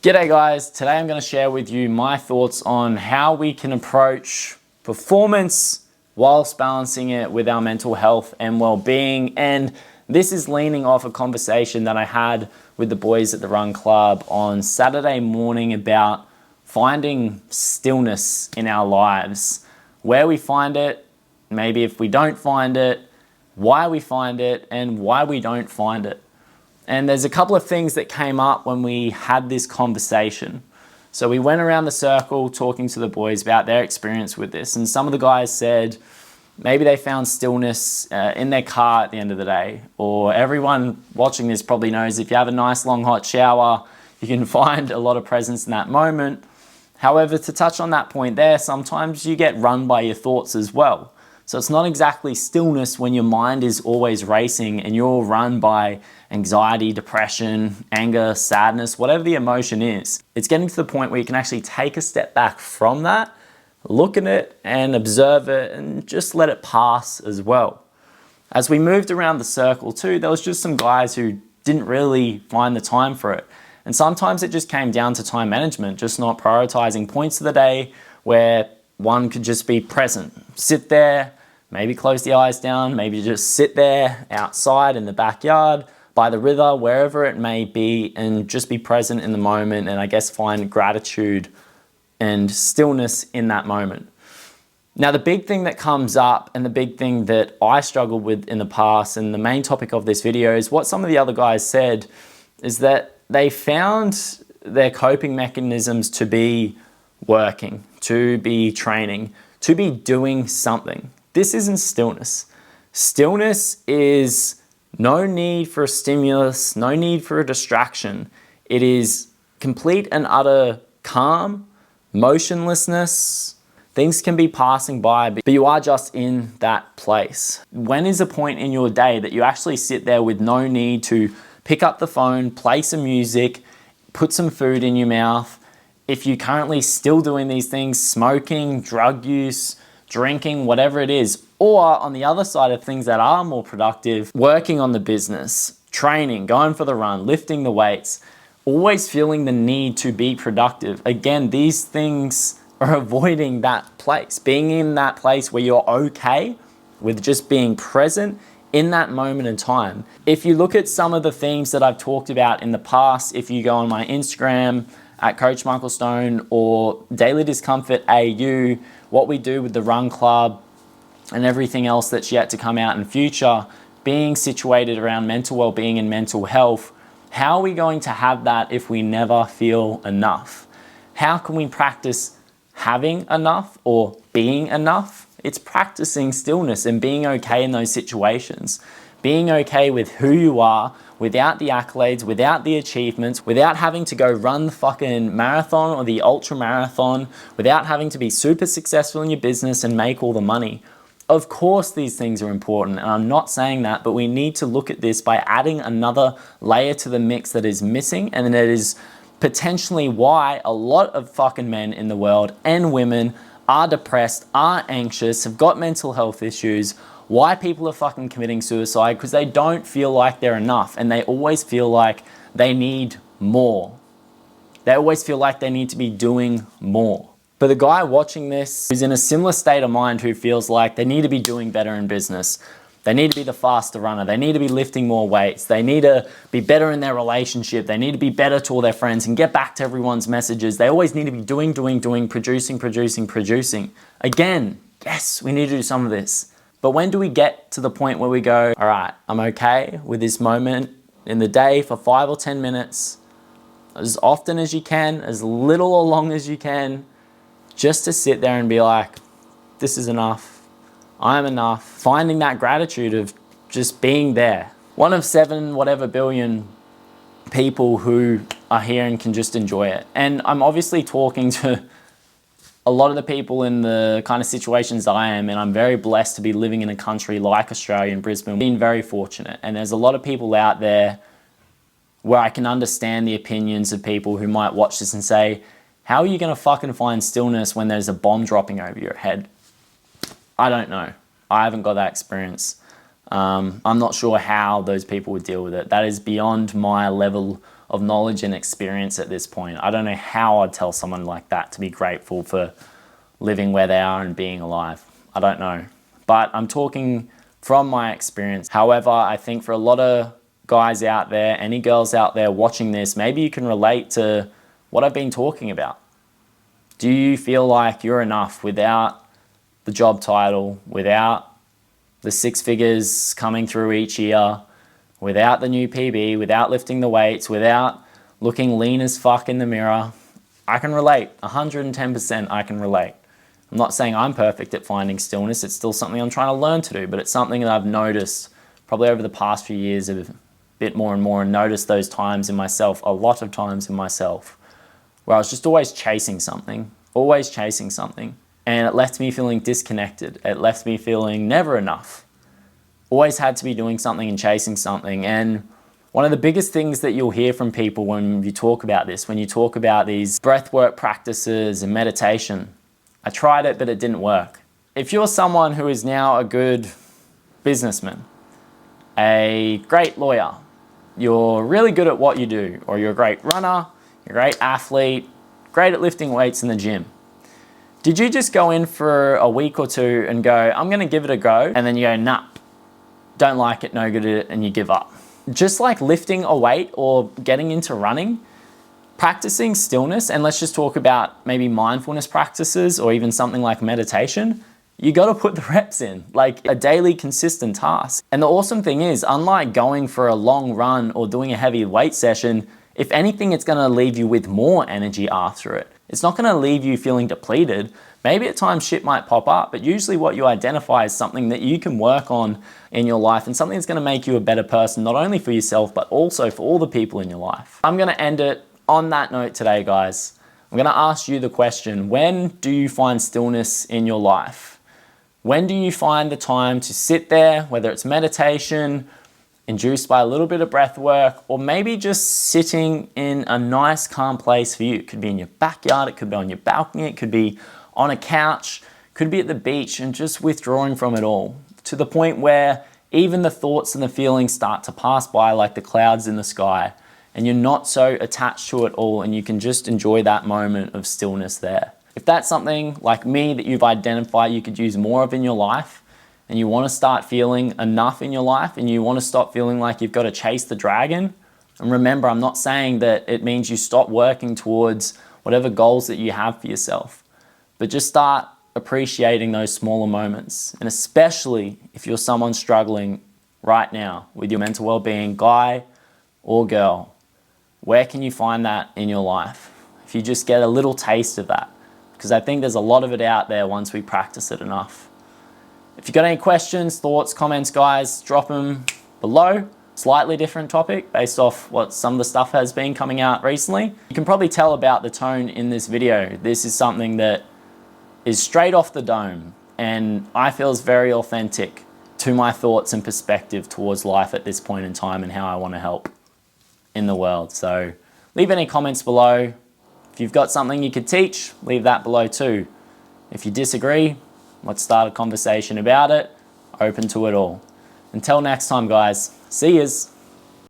G'day guys, today I'm going to share with you my thoughts on how we can approach performance whilst balancing it with our mental health and well-being. And this is leaning off a conversation that I had with the boys at the Run Club on Saturday morning about finding stillness in our lives. Where we find it, maybe if we don't find it, why we find it, and why we don't find it. And there's a couple of things that came up when we had this conversation. So we went around the circle talking to the boys about their experience with this. And some of the guys said maybe they found stillness in their car at the end of the day. Or everyone watching this probably knows if you have a nice long hot shower, you can find a lot of presence in that moment. However, to touch on that point there, sometimes you get run by your thoughts as well. So it's not exactly stillness when your mind is always racing and you're run by anxiety, depression, anger, sadness, whatever the emotion is. It's getting to the point where you can actually take a step back from that, look at it and observe it and just let it pass as well. As we moved around the circle too, there was just some guys who didn't really find the time for it. And sometimes it just came down to time management, just not prioritizing points of the day where one could just be present, sit there, maybe close the eyes down, maybe just sit there outside in the backyard, by the river, wherever it may be, and just be present in the moment and I guess find gratitude and stillness in that moment. Now, the big thing that comes up and the big thing that I struggled with in the past and the main topic of this video is what some of the other guys said is that they found their coping mechanisms to be working, to be training, to be doing something. This isn't stillness. Stillness is no need for a stimulus, no need for a distraction. It is complete and utter calm, motionlessness. Things can be passing by, but you are just in that place. When is a point in your day that you actually sit there with no need to pick up the phone, play some music, put some food in your mouth? If you're currently still doing these things, smoking, drug use, drinking, whatever it is, or on the other side of things that are more productive, working on the business, training, going for the run, lifting the weights, always feeling the need to be productive. Again, these things are avoiding that place, being in that place where you're okay with just being present in that moment in time. If you look at some of the themes that I've talked about in the past, if you go on my Instagram at Coach Michael Stone or dailydiscomfortau, what we do with the Run Club and everything else that's yet to come out in future, being situated around mental well-being and mental health, how are we going to have that if we never feel enough? How can we practice having enough or being enough? It's practicing stillness and being okay in those situations. Being okay with who you are without the accolades, without the achievements, without having to go run the fucking marathon or the ultra marathon, without having to be super successful in your business and make all the money. Of course these things are important and I'm not saying that, but we need to look at this by adding another layer to the mix that is missing, and that is potentially why a lot of fucking men in the world and women are depressed, are anxious, have got mental health issues, why people are fucking committing suicide, because they don't feel like they're enough and they always feel like they need more. They always feel like they need to be doing more. For the guy watching this who's in a similar state of mind, who feels like they need to be doing better in business, they need to be the faster runner, they need to be lifting more weights, they need to be better in their relationship, they need to be better to all their friends and get back to everyone's messages, they always need to be doing, producing. Again, yes, we need to do some of this. But when do we get to the point where we go, all right, I'm okay with this moment in the day for 5 or 10 minutes, as often as you can, as little or long as you can, just to sit there and be like, this is enough, I'm enough. Finding that gratitude of just being there. One of 7 whatever billion people who are here and can just enjoy it. And I'm obviously talking to a lot of the people in the kind of situations I am, and I'm very blessed to be living in a country like Australia and Brisbane. Been very fortunate, and there's a lot of people out there where I can understand the opinions of people who might watch this and say, how are you going to fucking find stillness when there's a bomb dropping over your head? I don't know. I haven't got that experience. I'm not sure how those people would deal with it. That is beyond my level of knowledge and experience at this point. I don't know how I'd tell someone like that to be grateful for living where they are and being alive. I don't know. But I'm talking from my experience. However, I think for a lot of guys out there, any girls out there watching this, maybe you can relate to what I've been talking about. Do you feel like you're enough without the job title, without the 6 figures coming through each year, without the new PB, without lifting the weights, without looking lean as fuck in the mirror? I can relate, 110% I can relate. I'm not saying I'm perfect at finding stillness. It's still something I'm trying to learn to do, but it's something that I've noticed probably over the past few years a bit more and more, and noticed those times in myself, a lot of times in myself, where I was just always chasing something, and it left me feeling disconnected. It left me feeling never enough. Always had to be doing something and chasing something. And one of the biggest things that you'll hear from people when you talk about this, when you talk about these breathwork practices and meditation, I tried it, but it didn't work. If you're someone who is now a good businessman, a great lawyer, you're really good at what you do, or you're a great runner, you're a great athlete, great at lifting weights in the gym. Did you just go in for a week or two and go, I'm gonna give it a go, and then you go, nah, don't like it, no good at it, and you give up? Just like lifting a weight or getting into running, practicing stillness, and let's just talk about maybe mindfulness practices or even something like meditation, you got to put the reps in, like a daily consistent task. And the awesome thing is, unlike going for a long run or doing a heavy weight session, if anything, it's going to leave you with more energy after it. It's not going to leave you feeling depleted. Maybe at times shit might pop up, but usually what you identify is something that you can work on in your life, and something that's going to make you a better person, not only for yourself, but also for all the people in your life. I'm going to end it on that note today, guys. I'm going to ask you the question, when do you find stillness in your life? When do you find the time to sit there, whether it's meditation, induced by a little bit of breath work, or maybe just sitting in a nice, calm place for you? It could be in your backyard, it could be on your balcony, it could be on a couch, it could be at the beach, and just withdrawing from it all to the point where even the thoughts and the feelings start to pass by like the clouds in the sky, and you're not so attached to it all, and you can just enjoy that moment of stillness there. If that's something like me that you've identified you could use more of in your life, and you want to start feeling enough in your life, and you want to stop feeling like you've got to chase the dragon, and remember, I'm not saying that it means you stop working towards whatever goals that you have for yourself, but just start appreciating those smaller moments. And especially if you're someone struggling right now with your mental well-being, guy or girl, where can you find that in your life? If you just get a little taste of that, because I think there's a lot of it out there once we practice it enough. If you've got any questions, thoughts, comments, guys, drop them below. Slightly different topic based off what some of the stuff has been coming out recently. You can probably tell about the tone in this video. This is something that is straight off the dome, and I feel is very authentic to my thoughts and perspective towards life at this point in time and how I want to help in the world. So leave any comments below. If you've got something you could teach, leave that below too. If you disagree, let's start a conversation about it. Open to it all. Until next time, guys, see yous.